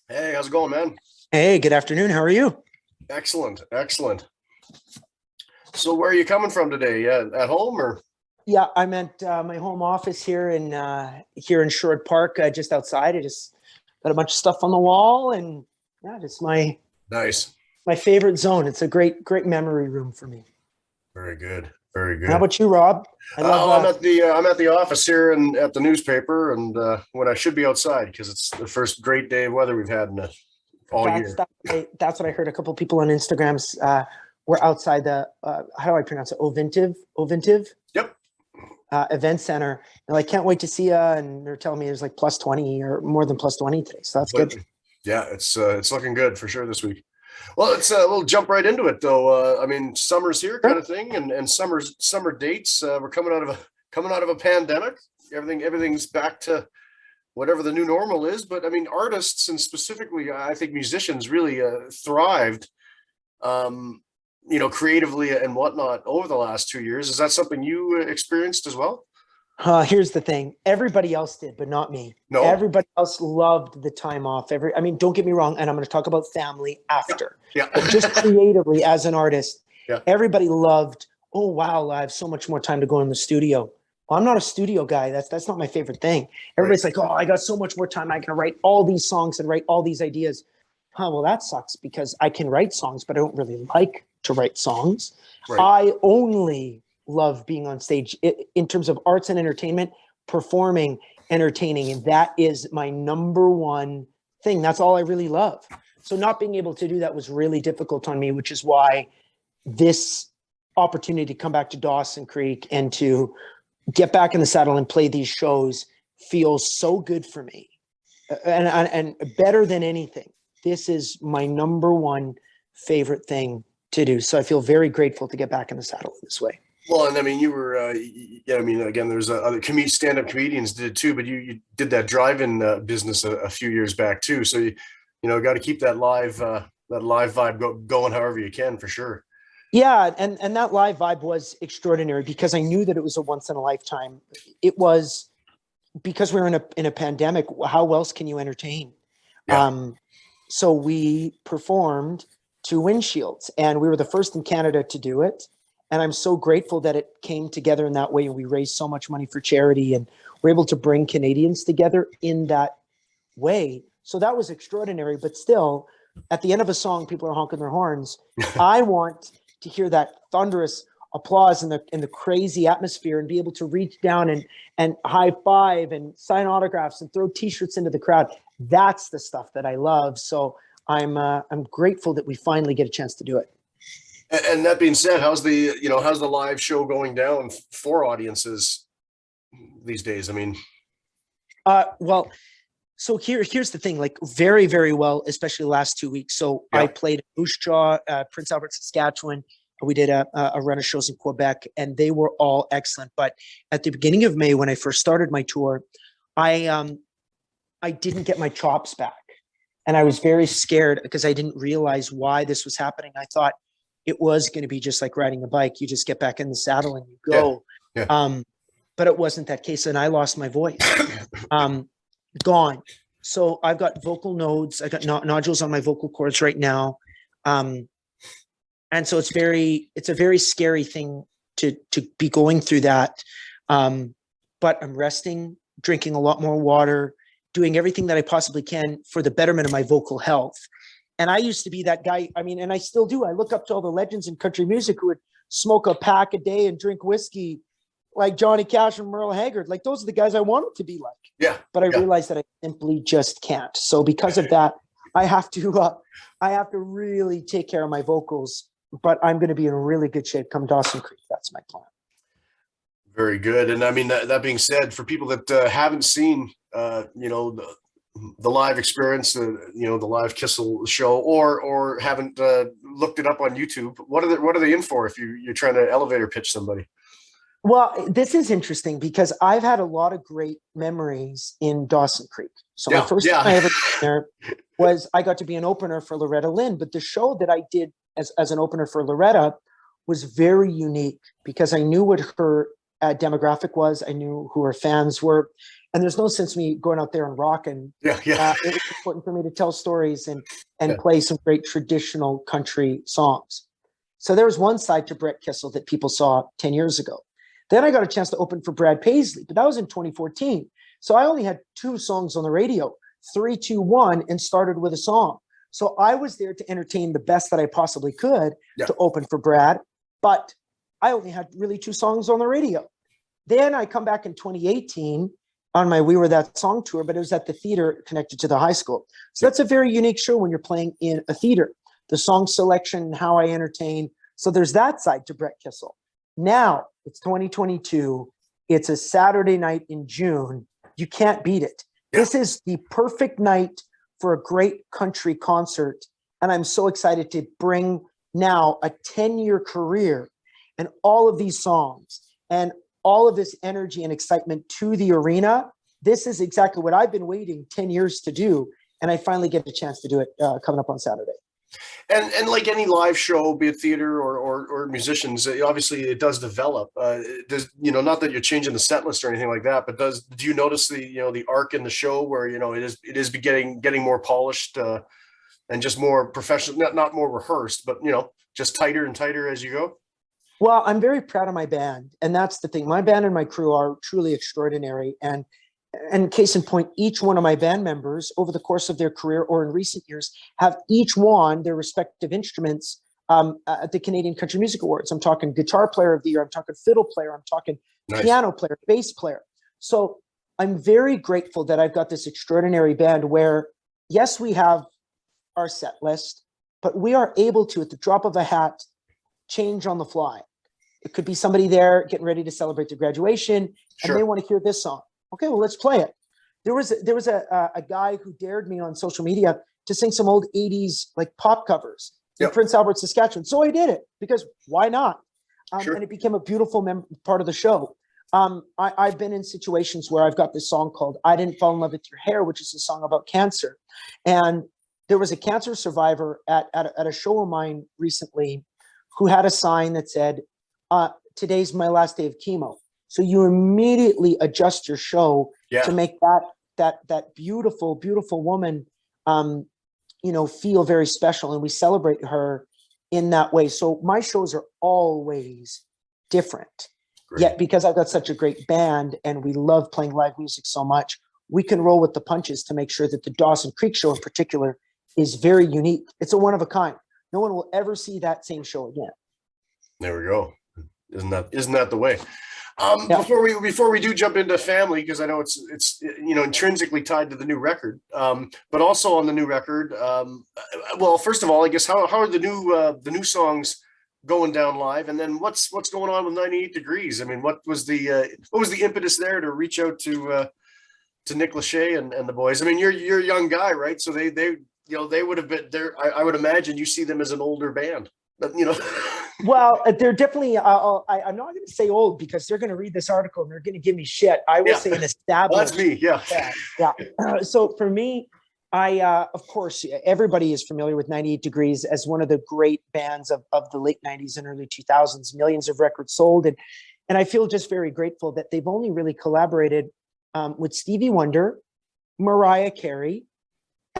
Hey, how's it going, man? Hey, good afternoon. How are you? Excellent, excellent. So, where are you coming from today? Yeah, at home or Yeah, I'm at my home office here in Sherwood Park, just outside. I just got a bunch of stuff on the wall, and yeah, just nice? my favorite zone. It's a great memory room for me. Very good, very How good. about you, Rob? I love. I'm at the office here and at the newspaper, and when I should be outside because it's the first great day of weather we've had in all That's year. that's what I heard. A couple people on Instagrams were outside the how do I pronounce it? Ovintiv Yep. event center. And I can't wait to see you. And they're telling me there's like plus 20 or more than plus 20 today. So that's good. Completely. Yeah, it's looking good for sure this week. Well, we'll jump right into it though. I mean, summer's here, kind Sure. of thing, and summer dates. We're coming out of a pandemic. Everything's back to whatever the new normal is. But I mean, artists and specifically, I think musicians really thrived, um, creatively and whatnot over the last 2 years. Is that something you experienced as well? Here's the thing. Everybody else did, but not me. No. Everybody else loved the time off. I mean, don't get me wrong, and I'm going to talk about family Yeah. after, Yeah. but just creatively as an artist, Yeah. everybody loved, oh, wow, I have so much more time to go in the studio. Well, I'm not a studio guy. That's not my favorite thing. Right. Everybody's like, oh, I got so much more time. I can write all these songs and write all these ideas. Huh, well, that sucks because I can write songs, but I don't really like to write songs. Right. I only love being on stage in terms of arts and entertainment, performing, entertaining. And that is my number one thing. That's all I really love. So not being able to do that was really difficult on me, which is why this opportunity to come back to Dawson Creek and to get back in the saddle and play these shows feels so good for me. And better than anything, this is my number one favorite thing to do. So I feel very grateful to get back in the saddle in this way. Well, and I mean, you were, yeah. I mean, again, there's other stand-up comedians did it too, but you did that drive-in business a few years back too. So got to keep that live vibe going however you can for sure. Yeah, and that live vibe was extraordinary because I knew that it was a once in a lifetime. It was because we're in a pandemic. How else can you entertain? Yeah. So we performed to windshields, and we were the first in Canada to do it. And I'm so grateful that it came together in that way. And we raised so much money for charity, and we're able to bring Canadians together in that way. So that was extraordinary. But still, at the end of a song, people are honking their horns. I want to hear that thunderous applause in the crazy atmosphere and be able to reach down and high five and sign autographs and throw t-shirts into the crowd. That's the stuff that I love. So I'm grateful that we finally get a chance to do it. And that being said, how's the live show going down for audiences these days? I mean, Well, so here's the thing, like very well, especially the last 2 weeks. So yeah. I played Moose Jaw, Prince Albert, Saskatchewan. We did a run of shows in Quebec, and they were all excellent. But at the beginning of May, when I first started my tour, I didn't get my chops back, and I was very scared because I didn't realize why this was happening. I thought it was going to be just like riding a bike. You just get back in the saddle and you go. Yeah. Yeah. But it wasn't that case, and I lost my voice. Gone. So I've got vocal nodes. I got nodules on my vocal cords right now. And so it's a very scary thing to be going through that. But I'm resting, drinking a lot more water, doing everything that I possibly can for the betterment of my vocal health. And I used to be that guy. I mean, and I still do. I look up to all the legends in country music who would smoke a pack a day and drink whiskey, like Johnny Cash and Merle Haggard. Like, those are the guys I wanted to be like. Yeah. But I Yeah. realized that I simply just can't. So because of that, I have to really take care of my vocals. But I'm going to be in really good shape come Dawson Creek. That's my plan. Very good. And I mean, that being said, for people that haven't seen, the live experience, the live Kissel show, or haven't looked it up on YouTube, what are they in for if you're trying to elevator pitch somebody? Well, this is interesting because I've had a lot of great memories in Dawson Creek. So my first time I ever been there was I got to be an opener for Loretta Lynn, but the show that I did as an opener for Loretta was very unique because I knew what her demographic was. I knew who her fans were. And there's no sense me going out there and rocking. Yeah. It was important for me to tell stories and Yeah. play some great traditional country songs. So there was one side to Brett Kissel that people saw 10 years ago. Then I got a chance to open for Brad Paisley, but that was in 2014. So I only had 2 songs on the radio, 3, 2, 1, and started with a song. So I was there to entertain the best that I possibly could to open for Brad, but I only had really 2 songs on the radio. Then I come back in 2018 on my We Were That Song tour, but it was at the theater connected to the high school. So that's a very unique show when you're playing in a theater. The song selection, how I entertain. So there's that side to Brett Kissel. Now it's 2022. It's a Saturday night in June. You can't beat it. This is the perfect night for a great country concert. And I'm so excited to bring now a 10-year career and all of these songs and all of this energy and excitement to the arena. This is exactly what I've been waiting 10 years to do. And I finally get a chance to do it coming up on Saturday. And like any live show, be it theater or musicians, obviously it does develop. Does, not that you're changing the set list or anything like that, but do you notice the arc in the show where it is getting more polished and just more professional, not more rehearsed, but just tighter and tighter as you go? Well, I'm very proud of my band, and that's the thing. My band and my crew are truly extraordinary, and case in point, each one of my band members over the course of their career or in recent years have each won their respective instruments at the Canadian Country Music Awards. I'm talking guitar player of the year. I'm talking fiddle player. I'm talking piano player, bass player. So I'm very grateful that I've got this extraordinary band where, yes, we have our set list, but we are able to, at the drop of a hat, change on the fly. It could be somebody there getting ready to celebrate their graduation and they want to hear this song. Okay, well, let's play it. There was a guy who dared me on social media to sing some old 80s like pop covers in Prince Albert, Saskatchewan. So I did it because why not? And it became a beautiful part of the show. I've been in situations where I've got this song called I Didn't Fall in Love with Your Hair, which is a song about cancer. And there was a cancer survivor at a show of mine recently who had a sign that said, today's my last day of chemo. So you immediately adjust your show to make that beautiful, beautiful woman, feel very special. And we celebrate her in that way. So my shows are always different. Yet because I've got such a great band and we love playing live music so much, we can roll with the punches to make sure that the Dawson Creek show in particular is very unique. It's a one of a kind. No one will ever see that same show again. There we go. Isn't that the way? Before we do jump into family, because I know it's intrinsically tied to the new record, but also on the new record. Well, first of all, I guess how are the new songs going down live, and then what's going on with 98 Degrees? I mean, what was the impetus there to reach out to Nick Lachay and the boys? I mean, you're a young guy, right? So they would have been there. I would imagine you see them as an older band, but Well, they're definitely, I'm not going to say old because they're going to read this article and they're going to give me shit. I will say an established. Well, that's me, yeah. So for me, of course, everybody is familiar with 98 Degrees as one of the great bands of the late 90s and early 2000s, millions of records sold. And I feel just very grateful that they've only really collaborated with Stevie Wonder, Mariah Carey,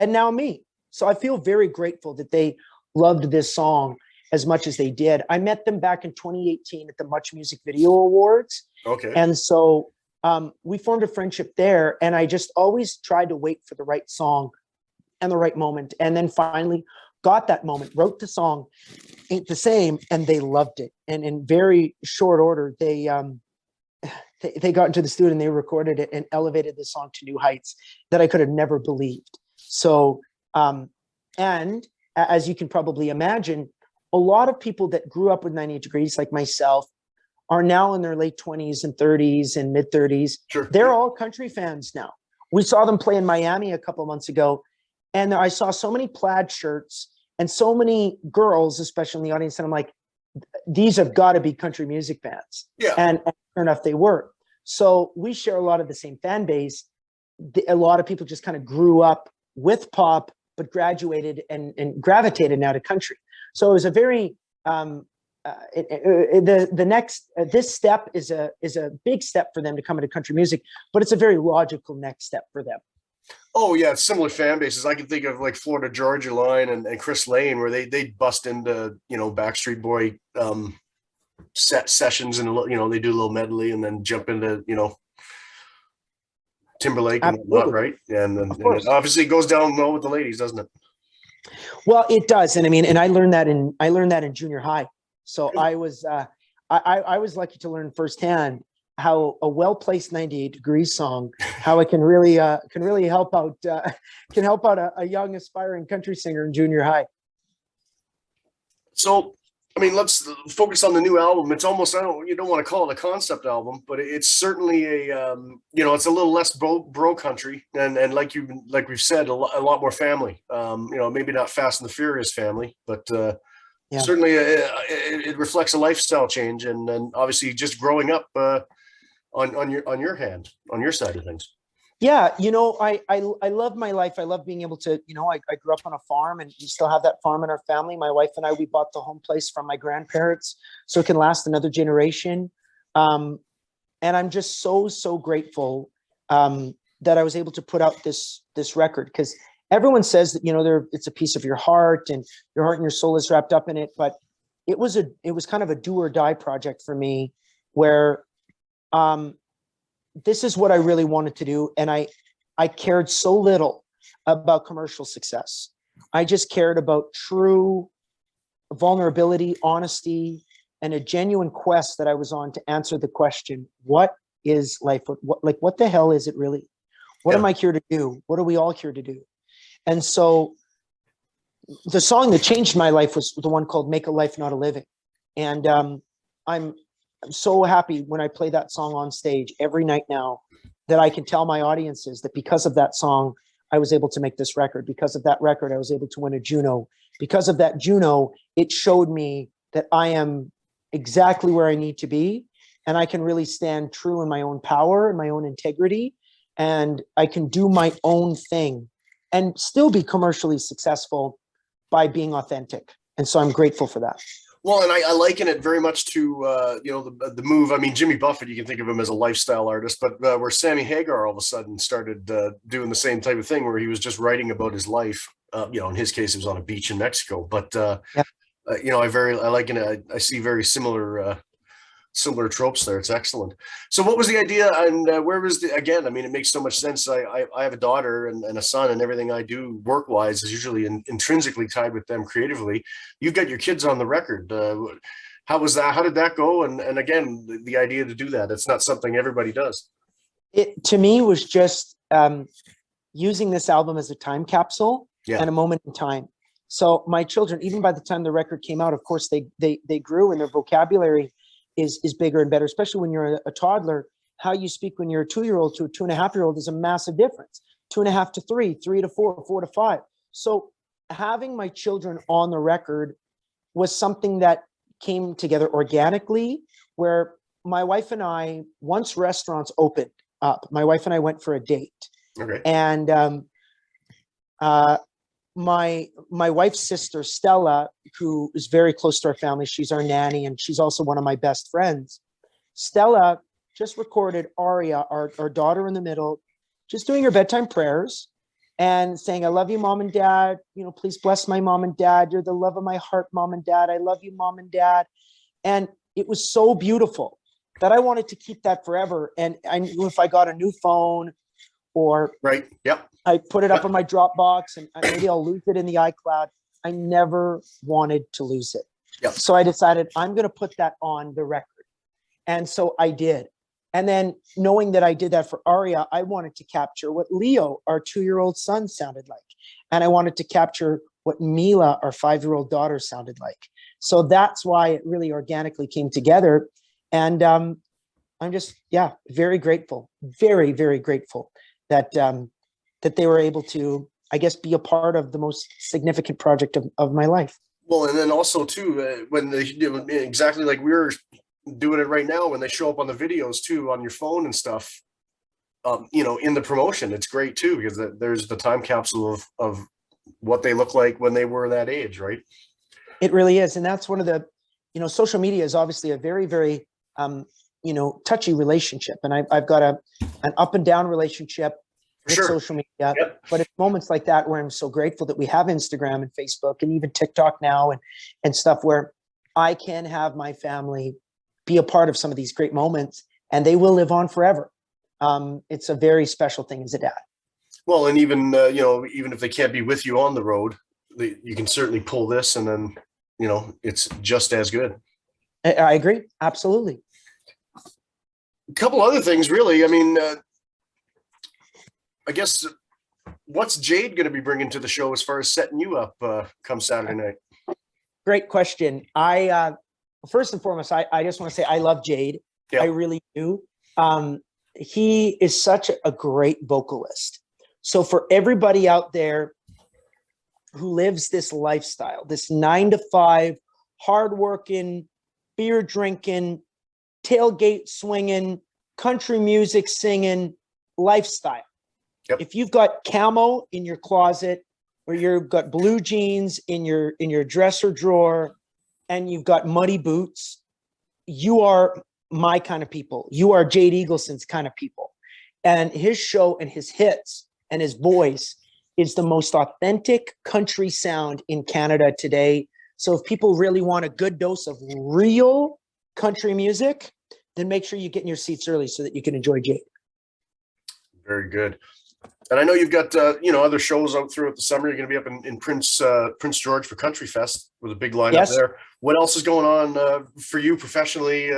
and now me. So I feel very grateful that they loved this song as much as they did. I met them back in 2018 at the Much Music Video Awards. Okay. And so we formed a friendship there, and I just always tried to wait for the right song and the right moment. And then finally got that moment, wrote the song, Ain't the Same, and they loved it. And in very short order, they got into the studio and they recorded it and elevated the song to new heights that I could have never believed. So, and as you can probably imagine, a lot of people that grew up with 98 Degrees, like myself, are now in their late 20s and 30s and mid 30s. Sure. They're all country fans now. We saw them play in Miami a couple of months ago, and I saw so many plaid shirts and so many girls, especially in the audience. And I'm like, these have got to be country music bands. Yeah. And sure enough, they were. So we share a lot of the same fan base. A lot of people just kind of grew up with pop, but graduated and gravitated now to country. So it was a very the next this step is a big step for them to come into country music, but it's a very logical next step for them. Oh yeah, it's similar fan bases. I can think of like Florida Georgia Line and Chris Lane, where they bust into Backstreet Boy sessions, and they do a little medley and then jump into Timberlake and whatnot, right? And it obviously goes down well with the ladies, doesn't it? Well, it does, and I mean, and I learned that in junior high. So I was lucky to learn firsthand how a well-placed 98 Degrees song, how it can really help out a young aspiring country singer in junior high. So, I mean, let's focus on the new album. It's almost, you don't want to call it a concept album, but it's certainly it's a little less bro country, and like we've said, a lot more family. Maybe not Fast and the Furious family, but certainly it reflects a lifestyle change, and obviously just growing up on your side of things. Yeah, I love my life. I love being able to, I grew up on a farm, and we still have that farm in our family. My wife and I, we bought the home place from my grandparents so it can last another generation. And I'm just so grateful that I was able to put out this record, because everyone says that, it's a piece of your heart and your soul is wrapped up in it. But it was kind of a do or die project for me, where this is what I really wanted to do. And I cared so little about commercial success. I just cared about true vulnerability, honesty, and a genuine quest that I was on to answer the question, what is life? What the hell is it really? What am I here to do? What are we all here to do? And so the song that changed my life was the one called Make a Life, Not a Living. And I'm so happy when I play that song on stage every night now, that I can tell my audiences that because of that song, I was able to make this record. Because of that record, I was able to win a Juno. Because of that Juno, it showed me that I am exactly where I need to be, and I can really stand true in my own power and my own integrity, and I can do my own thing and still be commercially successful by being authentic. And so I'm grateful for that. Well, and I liken it very much to, the move. I mean, Jimmy Buffett, you can think of him as a lifestyle artist, but where Sammy Hagar all of a sudden started doing the same type of thing, where he was just writing about his life. In his case, it was on a beach in Mexico. But, I liken it. I see very similar tropes there. It's excellent. So what was the idea, and where was again, I mean, it makes so much sense. I have a daughter and a son, and everything I do work wise is usually intrinsically tied with them creatively. You've got your kids on the record. How was that? How did that go? And again, the idea to do that, it's not something everybody does. It, to me, was just using this album as a time capsule and a moment in time. So my children, even by the time the record came out, of course, they grew, and their vocabulary is bigger and better, especially when you're a toddler. How you speak when you're a 2-year-old to a 2.5-year-old is a massive difference. 2.5 to 3, 3 to 4, 4 to 5. So having my children on the record was something that came together organically, where my wife and I, once restaurants opened up, my wife and I went for a date. Okay. And my wife's sister, Stella, who is very close to our family, she's our nanny, and she's also one of my best friends. Stella just recorded Aria, our daughter in the middle, just doing her bedtime prayers and saying, I love you, Mom and Dad. Please bless my mom and dad. You're the love of my heart, Mom and Dad. I love you, Mom and Dad. And it was so beautiful that I wanted to keep that forever. And I knew if I got a new phone, or right, yep, I put it up in my Dropbox, and maybe I'll lose it in the iCloud. I never wanted to lose it. Yep. So I decided I'm going to put that on the record. And so I did. And then, knowing that I did that for Aria, I wanted to capture what Leo, our 2-year-old son, sounded like. And I wanted to capture what Mila, our 5-year-old daughter, sounded like. So that's why it really organically came together. And I'm just, very grateful, very, very grateful that they were able to, I guess, be a part of the most significant project of my life. Well, and then also too, when they exactly like we're doing it right now, when they show up on the videos too, on your phone and stuff, in the promotion, it's great too, because there's the time capsule of what they look like when they were that age, right? It really is. And that's one of the you know, social media is obviously a very, very, you know, touchy relationship. And I've got an up and down relationship with Sure. social media, Yep. but it's moments like that where I'm so grateful that we have Instagram and Facebook and even TikTok now and stuff where I can have my family be a part of some of these great moments, and they will live on forever. It's a very special thing as a dad. Well, and even, you know, even if they can't be with you on the road, you can certainly pull this, and then, you know, it's just as good. I agree. Absolutely. A couple other things, really. I mean, I guess, what's Jade going to be bringing to the show as far as setting you up come Saturday night? Great question. First and foremost, I just want to say I love Jade. Yeah. I really do. He is such a great vocalist. So for everybody out there who lives this lifestyle, this 9 to 5, hardworking, beer drinking, tailgate swinging, country music singing lifestyle. Yep. If you've got camo in your closet, or you've got blue jeans in your dresser drawer, and you've got muddy boots, you are my kind of people. You are Jade Eagleson's kind of people. And his show and his hits and his voice is the most authentic country sound in Canada today. So if people really want a good dose of real country music, then make sure you get in your seats early so that you can enjoy Jade. Very good. And I know you've got, you know, other shows out throughout the summer. You're going to be up in Prince George for Country Fest with a big lineup Yes. there. What else is going on for you professionally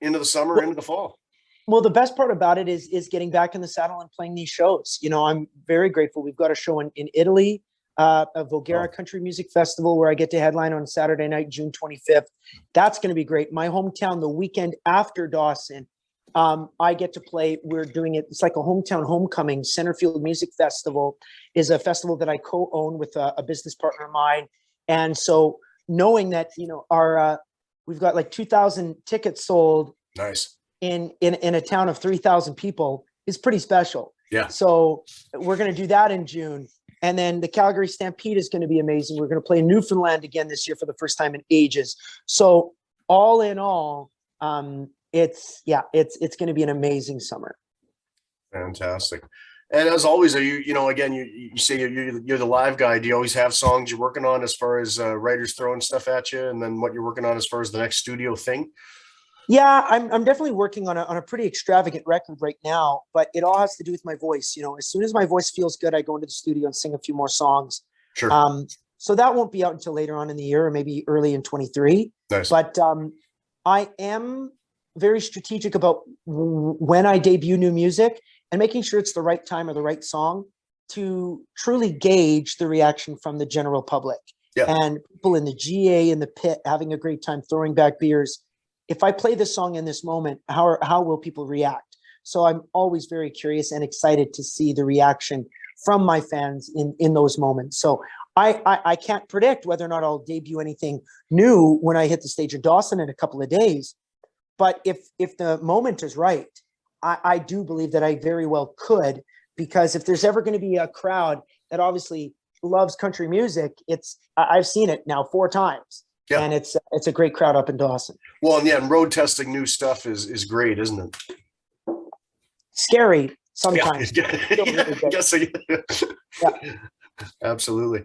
into the summer, into the fall? Well, the best part about it is getting back in the saddle and playing these shows. You know, I'm very grateful. We've got a show in Italy, a Voghera Country Music Festival, where I get to headline on Saturday night, June 25th. That's going to be great. My hometown, the weekend after Dawson, I get to play. We're doing it. It's like a hometown homecoming. Centerfield Music Festival is a festival that I co-own with a business partner of mine. And so knowing that, you know, we've got like 2,000 tickets sold. Nice. In a town of 3,000 people is pretty special. Yeah. So we're going to do that in June. And then the Calgary Stampede is going to be amazing. We're going to play Newfoundland again this year for the first time in ages. So all in all, it's going to be an amazing summer. Fantastic. And as always, are you know, again, you say you're the live guy. Do you always have songs you're working on as far as writers throwing stuff at you, and then what you're working on as far as the next studio thing? Yeah, I'm definitely working on a pretty extravagant record right now, but it all has to do with my voice. You know, as soon as my voice feels good, I go into the studio and sing a few more songs. Sure. So that won't be out until later on in the year, or maybe early in 23. Nice. But I am very strategic about when I debut new music and making sure it's the right time or the right song to truly gauge the reaction from the general public. Yeah. And people in the GA, in the pit, having a great time, throwing back beers. If I play this song in this moment, how will people react? So I'm always very curious and excited to see the reaction from my fans in those moments. So I can't predict whether or not I'll debut anything new when I hit the stage of Dawson in a couple of days. But if the moment is right, I do believe that I very well could, because if there's ever going to be a crowd that obviously loves country music, I've seen it now 4 times. Yeah. And it's a great crowd up in Dawson. Well, and yeah, and road testing new stuff is great, isn't it? Scary sometimes. Yeah. Yeah. Absolutely.